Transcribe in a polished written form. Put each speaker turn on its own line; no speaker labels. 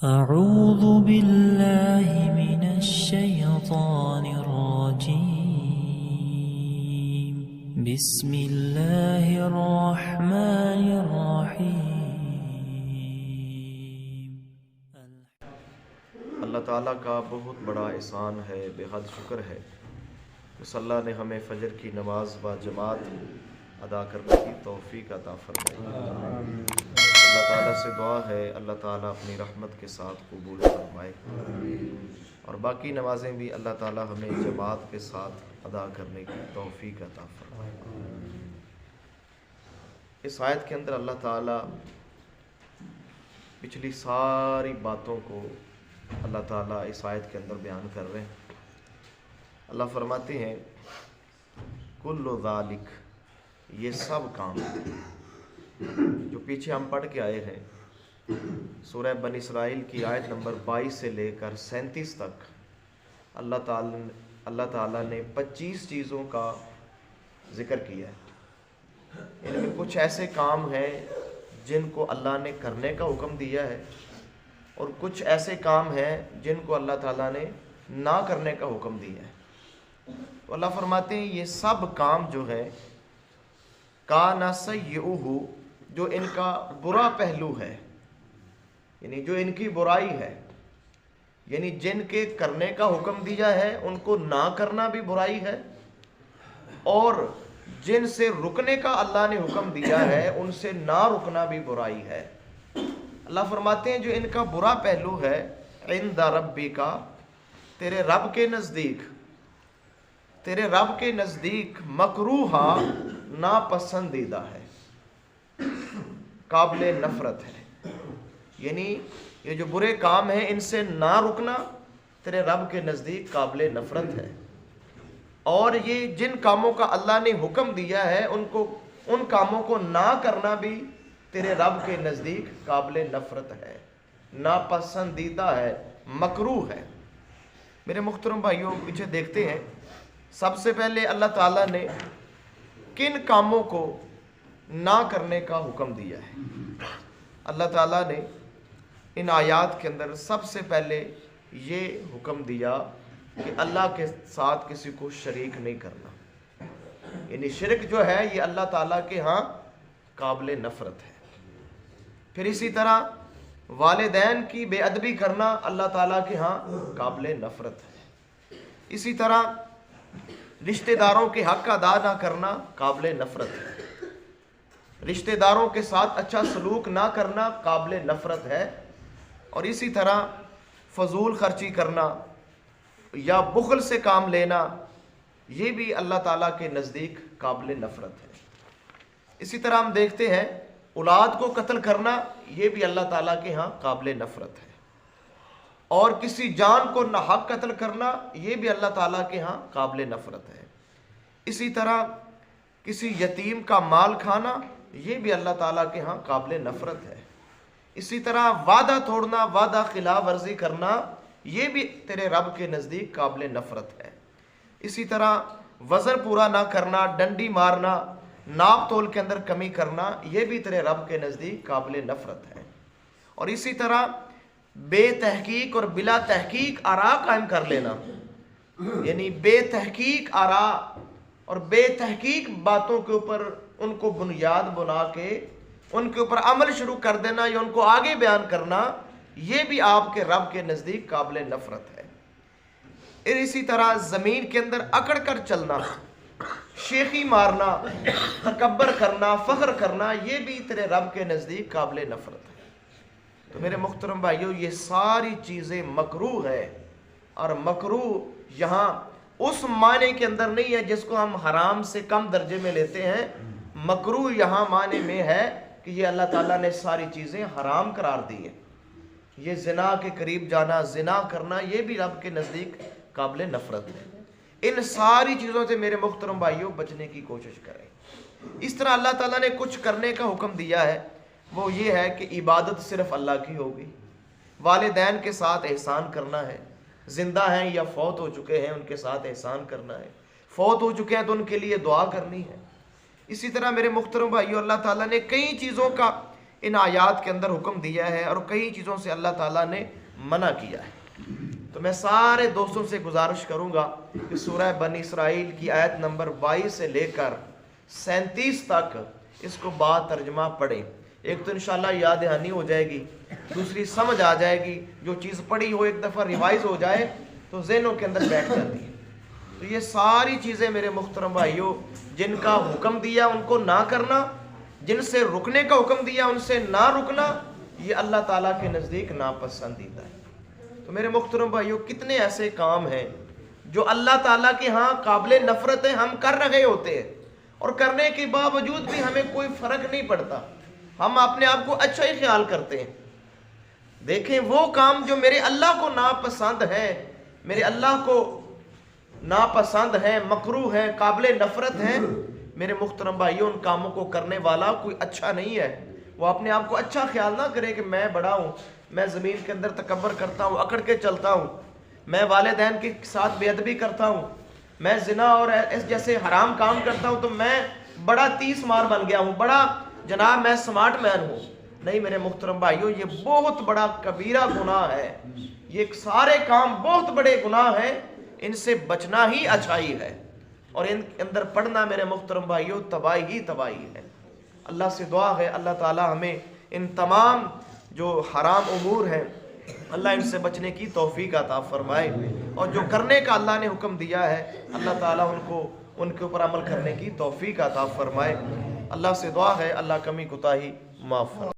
أعوذ بالله من الشيطان الرجيم بسم الله الرحمن الرحيم
اللہ تعالیٰ کا بہت بڑا احسان ہے، بے حد شکر ہے کہ اللہ نے ہمیں فجر کی نماز با جماعت ادا کرنے کی توفیق عطا فرمائی۔ اللہ تعالیٰ سے دعا ہے اللہ تعالیٰ اپنی رحمت کے ساتھ قبول فرمائے، اور باقی نمازیں بھی اللہ تعالیٰ ہمیں جماعت کے ساتھ ادا کرنے کی توفیق عطا فرمائے۔ اس آیت کے اندر اللہ تعالیٰ پچھلی ساری باتوں کو اللہ تعالیٰ اس آیت کے اندر بیان کر رہے ہیں۔ اللہ فرماتے ہیں کل ذالک، یہ سب کام جو پیچھے ہم پڑھ کے آئے ہیں سورہ بنی اسرائیل کی آیت نمبر 22 سے لے کر 37 تک، اللہ تعالیٰ نے 25 چیزوں کا ذکر کیا ہے۔ ان میں کچھ ایسے کام ہیں جن کو اللہ نے کرنے کا حکم دیا ہے، اور کچھ ایسے کام ہیں جن کو اللہ تعالیٰ نے نہ کرنے کا حکم دیا ہے۔ تو اللہ فرماتے ہیں یہ سب کام جو ہے کان سیئہ، جو ان کا برا پہلو ہے، یعنی جو ان کی برائی ہے، یعنی جن کے کرنے کا حکم دیا ہے ان کو نہ کرنا بھی برائی ہے، اور جن سے رکنے کا اللہ نے حکم دیا ہے ان سے نہ رکنا بھی برائی ہے۔ اللہ فرماتے ہیں جو ان کا برا پہلو ہے عند ربک، تیرے رب کے نزدیک مکروہا، ناپسندیدہ ہے، قابل نفرت ہے۔ یعنی یہ جو برے کام ہیں ان سے نہ رکنا تیرے رب کے نزدیک قابل نفرت ہے، اور یہ جن کاموں کا اللہ نے حکم دیا ہے ان کاموں کو نہ کرنا بھی تیرے رب کے نزدیک قابل نفرت ہے، ناپسندیدہ ہے، مکروہ ہے۔ میرے محترم بھائیوں، پیچھے دیکھتے ہیں سب سے پہلے اللہ تعالیٰ نے کن کاموں کو نہ کرنے کا حکم دیا ہے۔ اللہ تعالیٰ نے ان آیات کے اندر سب سے پہلے یہ حکم دیا کہ اللہ کے ساتھ کسی کو شریک نہیں کرنا، یعنی شرک جو ہے یہ اللہ تعالیٰ کے ہاں قابل نفرت ہے۔ پھر اسی طرح والدین کی بے ادبی کرنا اللہ تعالیٰ کے ہاں قابل نفرت ہے۔ اسی طرح رشتہ داروں کے حق ادا نہ کرنا قابل نفرت ہے، رشتہ داروں کے ساتھ اچھا سلوک نہ کرنا قابل نفرت ہے، اور اسی طرح فضول خرچی کرنا یا بخل سے کام لینا یہ بھی اللہ تعالیٰ کے نزدیک قابل نفرت ہے۔ اسی طرح ہم دیکھتے ہیں اولاد کو قتل کرنا یہ بھی اللہ تعالیٰ کے ہاں قابل نفرت ہے، اور کسی جان کو ناحق قتل کرنا یہ بھی اللہ تعالیٰ کے ہاں قابل نفرت ہے۔ اسی طرح کسی یتیم کا مال کھانا یہ بھی اللہ تعالیٰ کے ہاں قابل نفرت ہے۔ اسی طرح وعدہ توڑنا، وعدہ خلاف ورزی کرنا یہ بھی تیرے رب کے نزدیک قابل نفرت ہے۔ اسی طرح وزن پورا نہ کرنا، ڈنڈی مارنا، ناپ تول کے اندر کمی کرنا یہ بھی تیرے رب کے نزدیک قابل نفرت ہے۔ اور اسی طرح بے تحقیق اور بلا تحقیق آراء قائم کر لینا، یعنی بے تحقیق آراء اور بے تحقیق باتوں کے اوپر ان کو بنیاد بنا کے ان کے اوپر عمل شروع کر دینا یا ان کو آگے بیان کرنا یہ بھی آپ کے رب کے نزدیک قابل نفرت ہے۔ اسی طرح زمین کے اندر اکڑ کر چلنا، شیخی مارنا، تکبر کرنا، فخر کرنا یہ بھی تیرے رب کے نزدیک قابل نفرت ہے۔ تو میرے محترم بھائیوں یہ ساری چیزیں مکروہ ہے، اور مکروہ یہاں اس معنی کے اندر نہیں ہے جس کو ہم حرام سے کم درجے میں لیتے ہیں۔ مکروہ یہاں معنی میں ہے کہ یہ اللہ تعالیٰ نے ساری چیزیں حرام قرار دی ہیں۔ یہ زنا کے قریب جانا، زنا کرنا یہ بھی رب کے نزدیک قابل نفرت ہے۔ ان ساری چیزوں سے میرے محترم بھائیوں بچنے کی کوشش کریں۔ اس طرح اللہ تعالیٰ نے کچھ کرنے کا حکم دیا ہے، وہ یہ ہے کہ عبادت صرف اللہ کی ہوگی، والدین کے ساتھ احسان کرنا ہے، زندہ ہیں یا فوت ہو چکے ہیں ان کے ساتھ احسان کرنا ہے، فوت ہو چکے ہیں تو ان کے لیے دعا کرنی ہے۔ اسی طرح میرے محترم بھائیو اللہ تعالیٰ نے کئی چیزوں کا ان آیات کے اندر حکم دیا ہے اور کئی چیزوں سے اللہ تعالیٰ نے منع کیا ہے۔ تو میں سارے دوستوں سے گزارش کروں گا کہ سورہ بنی اسرائیل کی آیت نمبر 22 سے لے کر 37 تک اس کو با ترجمہ پڑھیں۔ ایک تو انشاءاللہ یاد دہانی ہو جائے گی، دوسری سمجھ آ جائے گی، جو چیز پڑھی ہو ایک دفعہ ریوائز ہو جائے تو ذہنوں کے اندر بیٹھ جاتی ہے۔ تو یہ ساری چیزیں میرے محترم بھائیوں، جن کا حکم دیا ان کو نہ کرنا، جن سے رکنے کا حکم دیا ان سے نہ رکنا، یہ اللہ تعالیٰ کے نزدیک ناپسندیدہ ہے۔ تو میرے محترم بھائیوں، کتنے ایسے کام ہیں جو اللہ تعالیٰ کے ہاں قابل نفرت ہیں، ہم کر رہے ہوتے ہیں اور کرنے کے باوجود بھی ہمیں کوئی فرق نہیں پڑتا، ہم اپنے آپ کو اچھا ہی خیال کرتے ہیں۔ دیکھیں وہ کام جو میرے اللہ کو ناپسند ہیں، میرے اللہ کو ناپسند ہیں، مکروہ ہیں، قابل نفرت ہیں، میرے محترم بھائیوں ان کاموں کو کرنے والا کوئی اچھا نہیں ہے۔ وہ اپنے آپ کو اچھا خیال نہ کرے کہ میں بڑا ہوں، میں زمین کے اندر تکبر کرتا ہوں، اکڑ کے چلتا ہوں، میں والدین کے ساتھ بے ادبی کرتا ہوں، میں زنا اور اس جیسے حرام کام کرتا ہوں تو میں بڑا 30 مار بن گیا ہوں، بڑا جناب میں سمارٹ مین ہوں۔ نہیں میرے محترم بھائیوں، یہ بہت بڑا کبیرہ گناہ ہے، یہ سارے کام بہت بڑے گناہ ہیں، ان سے بچنا ہی اچھائی ہے، اور ان کے اندر پڑھنا میرے محترم بھائیوں تباہی ہی تباہی ہے۔ اللہ سے دعا ہے اللہ تعالیٰ ہمیں ان تمام جو حرام امور ہیں اللہ ان سے بچنے کی توفیق عطا فرمائے، اور جو کرنے کا اللہ نے حکم دیا ہے اللہ تعالیٰ ان کے اوپر عمل کرنے کی توفیق عطا فرمائے۔ اللہ سے دعا ہے اللہ کمی کوتاہی معاف فرمائے۔